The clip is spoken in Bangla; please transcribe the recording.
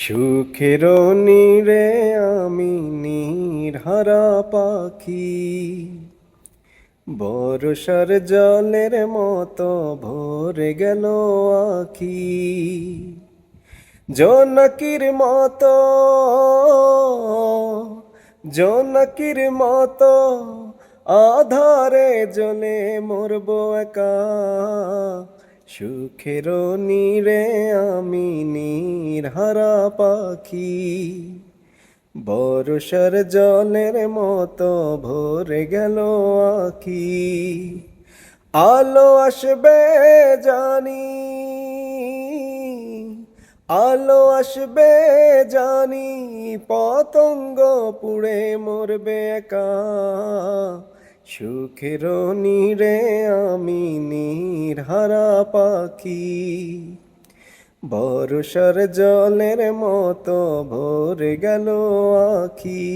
সুখের নীড়ে আমি নির্হারা পাখি, বর্ষার জলের মতো ভরে গেল আখি। জোনাকির মতো, জোনাকির মতো আধারে জ্বলে মরবো একা। সুখের নীড়ে আমি নির্হারা পাখি, বর্ষার জলের মতো ভরে গেল আখি। আলো আসবে জানি, আলো আসবে জানি, পতঙ্গ পুড়ে মরবে একা। সুখের নীড়ে আমি নির্হারা পাখি, বর্ষার জলের মতো ভরে গেল আখি।